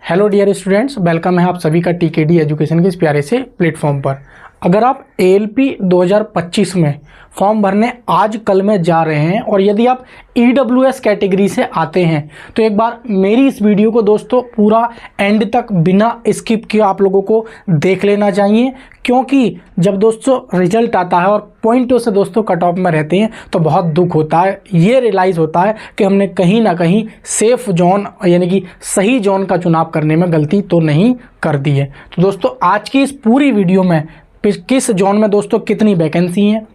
Hello dear students, welcome है आप सभी का टीकेडी एजुकेशन के इस प्यारे से प्लेटफॉर्म पर। अगर आप एएलपी 2025 में फॉर्म भरने आज कल में जा रहे हैं और यदि आप ईडब्ल्यूएस कैटेगरी से आते हैं तो एक बार मेरी इस वीडियो को दोस्तों पूरा एंड तक बिना स्किप किए आप लोगों को देख लेना चाहिए, क्योंकि जब दोस्तों रिजल्ट आता है और पॉइंटों से दोस्तों कट ऑफ में रहते हैं तो बहुत दुख होता है। ये रियलाइज़ होता है कि हमने कहीं ना कहीं सेफ जोन यानी कि सही जोन का चुनाव करने में गलती तो नहीं कर दी है। तो दोस्तों आज की इस पूरी वीडियो में किस जोन में दोस्तों कितनी वैकेंसी हैं,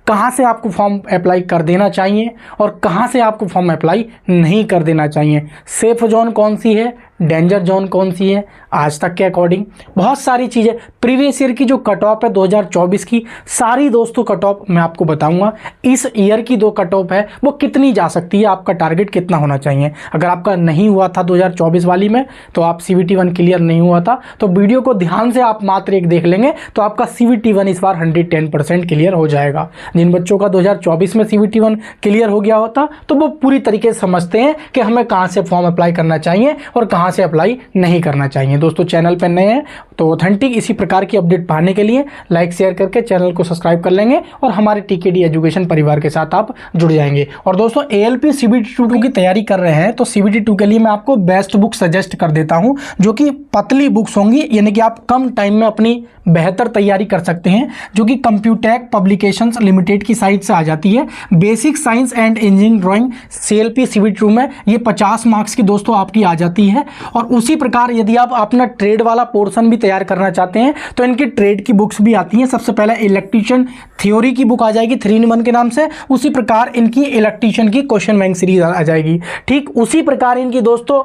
कहाँ से आपको फॉर्म अप्लाई कर देना चाहिए और कहाँ से आपको फॉर्म अप्लाई नहीं कर देना चाहिए, सेफ जोन कौन सी है, डेंजर जोन कौन सी है, आज तक के अकॉर्डिंग बहुत सारी चीज़ें, प्रीवियस ईयर की जो कट ऑफ है 2024 की सारी दोस्तों कट ऑफ मैं आपको बताऊंगा। इस ईयर की दो कट ऑफ है वो कितनी जा सकती है, आपका टारगेट कितना होना चाहिए। अगर आपका नहीं हुआ था 2024 वाली में तो आप CVT 1 क्लियर नहीं हुआ था तो वीडियो को ध्यान से आप मात्र एक देख लेंगे तो आपका CVT 1 इस बार 110% क्लियर हो जाएगा। जिन बच्चों का 2024 में CVT 1 क्लियर हो गया होता तो वो पूरी तरीके से समझते हैं कि हमें कहाँ से फॉर्म अप्लाई करना चाहिए और कहाँ से अप्लाई नहीं करना चाहिए। दोस्तों चैनल पर नए हैं तो ऑथेंटिक इसी प्रकार की अपडेट पाने के लिए लाइक शेयर करके चैनल को सब्सक्राइब कर लेंगे और हमारे टीकेडी एजुकेशन परिवार के साथ आप जुड़ जाएंगे। और दोस्तों ALP CBT 2 की तैयारी कर रहे हैं तो CBT 2 के लिए मैं आपको बेस्ट बुक सजेस्ट कर देता हूं, जो कि पतली बुक्स होंगी, यानी कि आप कम टाइम में अपनी बेहतर तैयारी कर सकते हैं, जो कि कंप्यूटेक पब्लिकेशंस लिमिटेड की साइट से आ जाती है। Basic science and engineering drawing CLP CBT 2 में ये 50 मार्क्स की दोस्तों आपकी आ जाती है। और उसी प्रकार यदि आप अपना ट्रेड वाला पोर्शन भी तैयार करना चाहते हैं तो इनकी ट्रेड की बुक्स भी आती हैं। सबसे पहले इलेक्ट्रीशियन थ्योरी की बुक आ जाएगी 3-in-1 के नाम से, उसी प्रकार इनकी इलेक्ट्रीशियन की क्वेश्चन बैंक सीरीज आ जाएगी। ठीक उसी प्रकार इनकी दोस्तों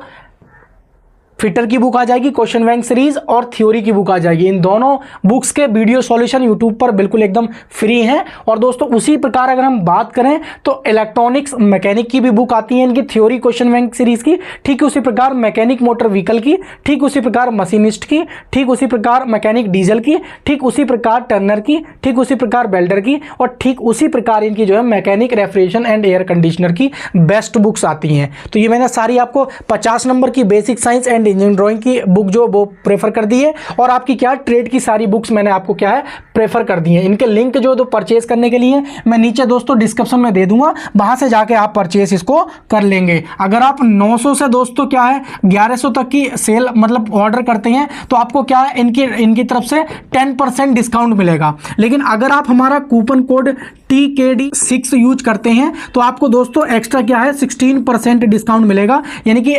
फिटर की बुक आ जाएगी क्वेश्चन बैंक सीरीज और थ्योरी की बुक आ जाएगी। इन दोनों बुक्स के वीडियो सॉल्यूशन यूट्यूब पर बिल्कुल एकदम फ्री हैं। और दोस्तों उसी प्रकार अगर हम बात करें तो इलेक्ट्रॉनिक्स मैकेनिक की भी बुक आती है इनकी थ्योरी क्वेश्चन बैंक सीरीज की, ठीक उसी प्रकार मैकेनिक मोटर व्हीकल की, ठीक उसी प्रकार मशीनिस्ट की, ठीक उसी प्रकार मैकेनिक डीजल की, ठीक उसी प्रकार टर्नर की, ठीक उसी प्रकार बेल्डर की और ठीक उसी प्रकार इनकी जो है mechanic refrigeration and air conditioner की बेस्ट बुक्स आती हैं। तो ये मैंने सारी आपको 50 नंबर की basic science and engineering drawing की बुक जो वो प्रेफर कर दी है और आपकी क्या ट्रेड की सारी बुक्स मैंने आपको क्या है प्रेफर कर दी है। इनके लिंक जो तो परचेज करने के लिए मैं नीचे दोस्तों डिस्क्रिप्शन में दे दूंगा, वहां से जाके आप परचेज इसको कर लेंगे। अगर आप 900 से दोस्तों क्या है 1100 तक की सेल मतलब ऑर्डर करते हैं तो आपको क्या है इनकी तरफ से 10% डिस्काउंट मिलेगा। लेकिन अगर आप हमारा कूपन कोड TKD6 यूज करते हैं तो आपको दोस्तों एक्स्ट्रा क्या है 16% डिस्काउंट मिलेगा। यानी कि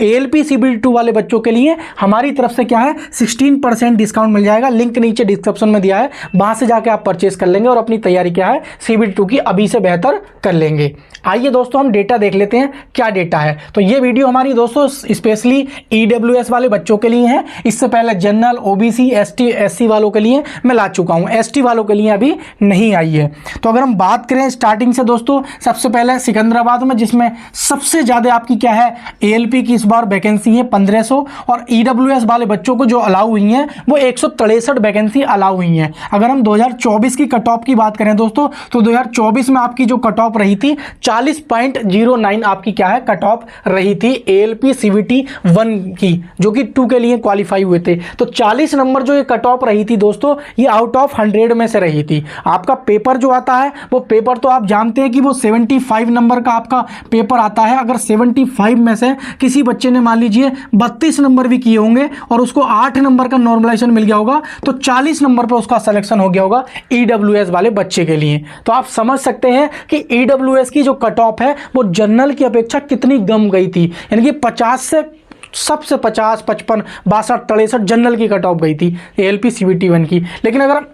ALP CBT 2 वाले बच्चों के लिए हमारी तरफ से क्या है 16% डिस्काउंट मिल जाएगा। लिंक नीचे डिस्क्रिप्शन में दिया है, वहां से जाके आप परचेस कर लेंगे और अपनी तैयारी क्या है CBT 2 की अभी से बेहतर कर लेंगे। आइए दोस्तों हम डेटा देख लेते हैं क्या डेटा है। तो ये वीडियो हमारी दोस्तों स्पेशली EWS वाले बच्चों के लिए है। इससे पहले जनरल OBC ST SC वालों के लिए मैं ला चुका हूं, ST वालों के लिए अभी नहीं आई है। तो अगर हम बात करें स्टार्टिंग से दोस्तों, सबसे पहले सिकंदराबाद में जिसमें सबसे ज्यादा आपकी क्या है ALP की इस बार वैकेंसी है 1500 और EWS वाले बच्चों को जो अलाउ हुई हैं वो 163 वैकेंसी अलाउ हुई हैं। अगर हम 2024 की कट ऑफ की बात करें दोस्तों तो 2024 में आपकी जो कट ऑफ रही थी 40.09 आपकी क्या है कट ऑफ रही थी ALP CBT 1 की, जो कि 2 के लिए क्वालिफाई हुए थे। तो 40 नंबर जो ये कट ऑफ रही थी दोस्तों ये आउट ऑफ 100 में से रही थी। आपका पेपर जो आता है वो पेपर तो आप जानते हैं कि वो 75 नंबर का आपका पेपर आता है। अगर 75 में से किसी बच्चे ने मान लीजिए 32 नंबर भी किए होंगे और उसको 8 नंबर का नॉर्मलाइजेशन मिल गया होगा तो 40 नंबर पर उसका सिलेक्शन हो गया होगा EWS वाले बच्चे के लिए। तो आप समझ सकते हैं कि EWS की जो कट ऑफ है वो जनरल की अपेक्षा कितनी कम गई थी। यानी कि 50 से सबसे 50, 55, 62, 63 जनरल की कट ऑफ गई थी ALP CBT 1 की। लेकिन अगर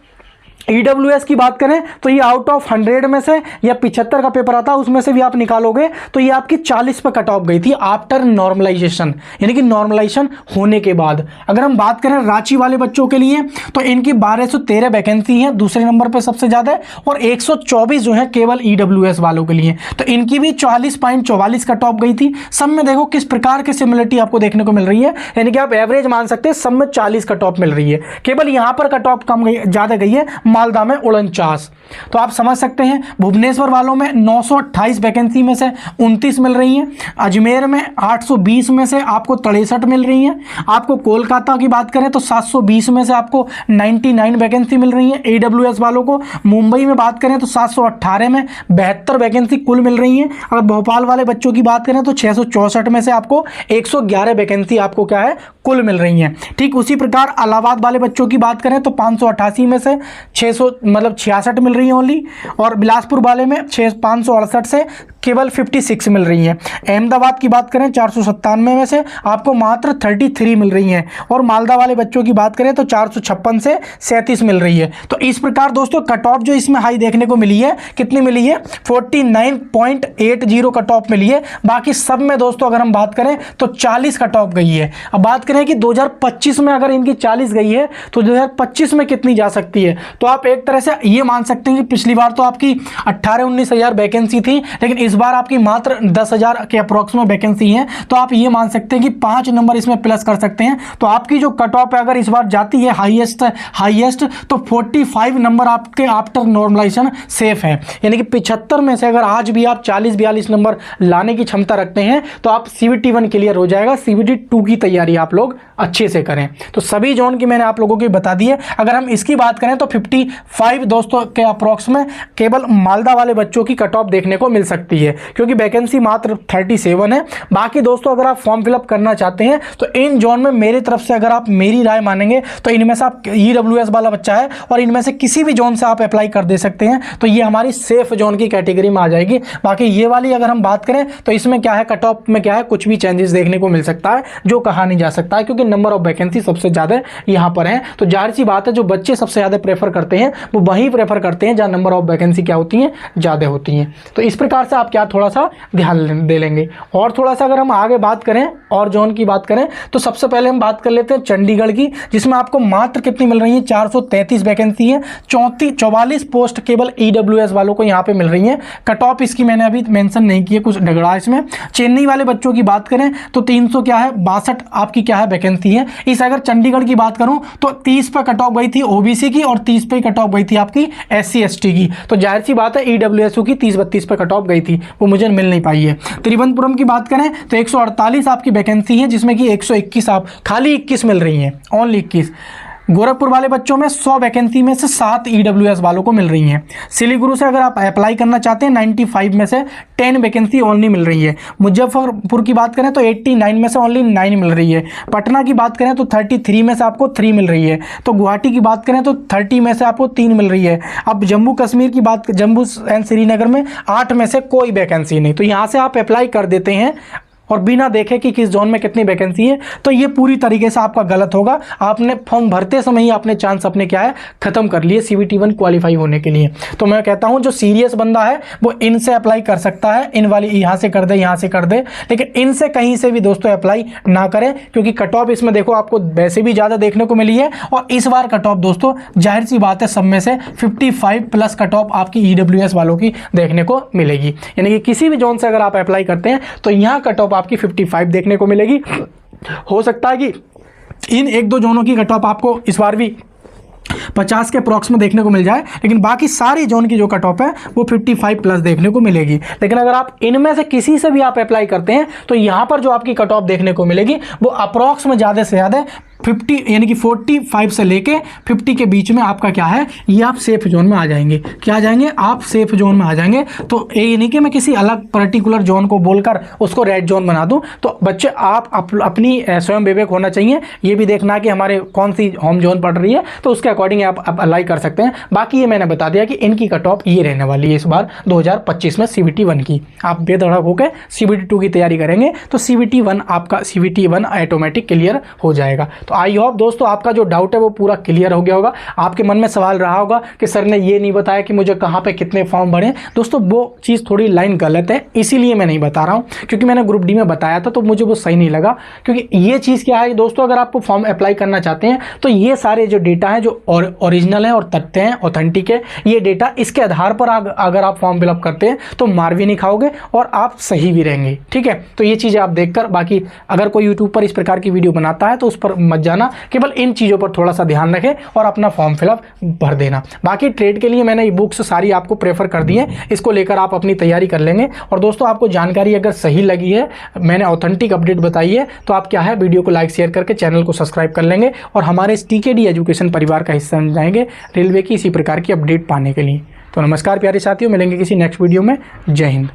EWS की बात करें तो ये आउट ऑफ 100 में से या 75 का पेपर आता है उसमें से भी आप निकालोगे तो ये आपकी 40 पे कट ऑफ गई थी आफ्टर नॉर्मलाइजेशन, यानी कि नॉर्मलाइजेशन होने के बाद। अगर हम बात करें रांची वाले बच्चों के लिए तो इनकी 1213 वैकेंसी है, दूसरे नंबर पे सबसे ज्यादा है और 124 जो है केवल EWS वालों के लिए। तो इनकी भी 40.44 कट ऑफ गई थी। सब में देखो किस प्रकार की सिमिलरिटी आपको देखने को मिल रही है, यानी कि आप एवरेज मान सकते हैं सब में 40 कट ऑफ मिल रही है। केवल यहां पर कट ऑफ कम ज्यादा गई है मालदा में 49। तो आप समझ सकते हैं भुवनेश्वर वालों में 928 वैकेंसी में से 29 मिल रही हैं, अजमेर में 820 में से आपको 63 मिल रही हैं, आपको कोलकाता की बात करें तो 720 में से आपको 99 वैकेंसी मिल रही है AWS वालों को, मुंबई में बात करें तो 718 में 72 वैकेंसी कुल मिल रही हैं, अगर भोपाल वाले बच्चों की बात करें तो 664 में से आपको 111 वैकेंसी आपको क्या है कुल मिल रही हैं। ठीक उसी प्रकार इलाहाबाद वाले बच्चों की बात करें तो 588 में से 66 मिल रही है ओनली, और बिलासपुर वाले में 568 से केवल 56 मिल रही हैं। अहमदाबाद की बात करें 497 में से आपको मात्र 33 मिल रही हैं, और मालदा वाले बच्चों की बात करें तो 456 से 37 मिल रही है। तो इस प्रकार दोस्तों कट ऑफ जो इसमें हाई देखने को मिली है, कितनी मिली है 49.80 कट ऑफ मिली है। बाकी सब में दोस्तों अगर हम बात करें तो 40 कट ऑफ गई है। अब बात करें कि 2025 में अगर इनकी 40 गई है तो 2025 में कितनी जा सकती है, तो आप एक तरह से ये मान सकते हैं कि पिछली बार तो आपकी 18-19 हज़ार वैकेंसी थी, लेकिन इस बार आपकी मात्र 10,000 के अप्रॉक्स में वैकेंसी है। तो आप ये मान सकते हैं कि 5 नंबर इसमें प्लस कर सकते हैं। तो आपकी जो कट ऑफ है अगर इस बार जाती है हाईएस्ट तो 45 नंबर आपके आफ्टर नॉर्मलाइजेशन सेफ है, यानी कि 75 में से अगर आज भी आप 40-42 नंबर लाने की क्षमता रखते हैं तो आप CBT 1 क्लियर हो जाएगा। CBT 2 की तैयारी आप लोग अच्छे से करें। तो सभी जोन की मैंने आप लोगों की बता दी है। अगर हम इसकी बात करें तो 55 दोस्तों के अप्रॉक्स में केवल मालदा वाले बच्चों की कट ऑफ देखने को मिल सकती है, क्योंकि वैकेंसी मात्र 37 है। बाकी दोस्तों अगर आप फॉर्म फिलअप करना चाहते हैं तो इन जोन में मेरी तरफ से अगर आप मेरी राय मानेंगे तो इनमें से आप EWS वाला बच्चा है और इनमें से किसी भी जोन से आप अप्लाई कर दे सकते हैं, तो ये हमारी सेफ जोन की कैटेगरी में आ जाएगी। बाकी ये वाली अगर हम बात करें तो इसमें क्या है, कट ऑफ में क्या है, कुछ भी चेंजेस देखने को मिल सकता है जो कहा नहीं जा सकता है, क्योंकि नंबर ऑफ वैकेंसी सबसे ज़्यादा यहाँ पर है। तो जाहिर सी बात है जो बच्चे सबसे ज़्यादा प्रेफर करते हैं वो वही प्रेफर करते हैं जहाँ नंबर ऑफ वैकेंसी क्या होती हैं, ज़्यादा होती हैं। तो इस प्रकार से आप क्या थोड़ा सा ध्यान दे लेंगे। और थोड़ा सा अगर हम आगे बात करें और जोन की बात करें तो सबसे पहले हम बात कर लेते हैं चंडीगढ़ की, जिसमें आपको मात्र कितनी मिल रही है, 433 वैकेंसी है, 44 पोस्ट केवल EWS वालों को यहाँ पे मिल रही है। कट ऑफ इसकी मैंने अभी मेंशन नहीं की है, कुछ झगड़ा इसमें। चेन्नई वाले बच्चों की बात करें तो 300 क्या है 62 आपकी क्या है वैकेंसी है। इस अगर चंडीगढ़ की बात करूं तो 30 पे कट ऑफ गई थी OBC की और 30 पे कट ऑफ गई थी आपकी SC ST की। तो जाहिर सी बात है EWSU की 30-32 पे कट ऑफ गई थी, वो मुझे मिल नहीं पाई है। त्रिवेंद्रपुरम की बात करें तो 148 आपकी वैकेंसी है, जिसमें कि 121 आप खाली 21 मिल रही हैं, ओनली 21। गोरखपुर वाले बच्चों में 100 वैकेंसी में से 7 EWS वालों को मिल रही हैं। सिलीगुरु से अगर आप अप्लाई करना चाहते हैं 95 में से 10 वैकेंसी ओनली मिल रही है। मुजफ्फरपुर की बात करें तो 89 में से ओनली 9 मिल रही है। पटना की बात करें तो 33 में से आपको 3 मिल रही है। तो गुवाहाटी की बात करें तो 30 में से आपको 3 मिल रही है। अब जम्मू कश्मीर की बात, जम्मू एंड श्रीनगर में 8 में से कोई वैकेंसी नहीं। तो यहाँ से आप अप्लाई कर देते हैं और बिना देखे कि किस जोन में कितनी वैकेंसी है, तो ये पूरी तरीके से आपका गलत होगा। आपने फॉर्म भरते समय ही आपने चांस अपने क्या है खत्म कर लिए CBT 1 क्वालिफाई होने के लिए। तो मैं कहता हूं जो सीरियस बंदा है वो इनसे अप्लाई कर सकता है, इन वाली यहाँ से कर दे, यहाँ से कर दे, लेकिन इनसे कहीं से भी दोस्तों अप्लाई ना करें, क्योंकि कट ऑफ इसमें देखो आपको वैसे भी ज़्यादा देखने को मिली है। और इस बार कट ऑफ दोस्तों जाहिर सी बात है सब में से 55 प्लस कट ऑफ आपकी EWS वालों की देखने को मिलेगी। यानी कि किसी भी जोन से अगर आप अप्लाई करते हैं तो यहाँ कट ऑफ आपकी 55 देखने को मिलेगी। हो सकता है कि इन 1-2 जोनों की कट ऑफ आपको इस बार भी 50 के अप्रॉक्स में देखने को मिल जाए, लेकिन बाकी सारी जोन की जो कट ऑफ है वो 55 प्लस देखने को मिलेगी। लेकिन अगर आप इनमें से किसी से भी आप अप्लाई करते हैं तो यहाँ पर जो आपकी कट ऑफ देखने को मिलेगी वो अप्रॉक्स में ज़्यादा से ज़्यादा 50 यानी कि 45 से लेके 50 के बीच में आपका क्या है, ये आप सेफ जोन में आ जाएंगे। क्या आ जाएंगे आप? सेफ जोन में आ जाएंगे। तो ये नहीं कि मैं किसी अलग पर्टिकुलर जोन को बोलकर उसको रेड जोन बना दूं। तो बच्चे आप अपनी स्वयं विवेक होना चाहिए, ये भी देखना है कि हमारे कौन सी होम जोन पड़ रही है, तो उसके अकॉर्डिंग आप अप्लाई कर सकते हैं। बाकी ये मैंने बता दिया कि इनकी कट ऑफ ये रहने वाली है इस बार 2025 में CBT 1 की। आप बेधड़क होकर CBT 2 की तैयारी करेंगे तो CBT 1 आपका CBT 1 ऑटोमेटिक क्लियर हो जाएगा। तो आई होप दोस्तों आपका जो डाउट है वो पूरा क्लियर हो गया होगा। आपके मन में सवाल रहा होगा कि सर ने ये नहीं बताया कि मुझे कहाँ पे कितने फॉर्म भरें। दोस्तों वो चीज़ थोड़ी लाइन गलत है, इसीलिए मैं नहीं बता रहा हूँ, क्योंकि मैंने ग्रुप डी में बताया था तो मुझे वो सही नहीं लगा। क्योंकि ये चीज़ क्या है दोस्तों, अगर आपको फॉर्म अप्लाई करना चाहते हैं तो ये सारे जो डेटा हैं जो ओरिजिनल हैं और तथ्य हैं, ऑथेंटिक है, ये डेटा इसके आधार पर अगर आप फॉर्म फिलअप करते हैं तो मार भी नहीं खाओगे और आप सही भी रहेंगे। ठीक है, तो ये चीज़ें आप देखकर, बाकी अगर कोई यूट्यूब पर इस प्रकार की वीडियो बनाता है तो उस पर मत जाना, केवल इन चीज़ों पर थोड़ा सा ध्यान रखें और अपना फॉर्म फिलअप भर देना। बाकी ट्रेड के लिए मैंने बुक्स सारी आपको प्रेफर कर दी है, इसको लेकर आप अपनी तैयारी कर लेंगे। और दोस्तों आपको जानकारी अगर सही लगी है, मैंने ऑथेंटिक अपडेट बताई है, तो आप क्या है वीडियो को लाइक शेयर करके चैनल को सब्सक्राइब कर लेंगे और हमारे इस टीकेडी एजुकेशन परिवार का हिस्सा बन जाएंगे रेलवे की इसी प्रकार की अपडेट पाने के लिए। तो नमस्कार प्यारे साथियों, मिलेंगे किसी नेक्स्ट वीडियो में। जय हिंद।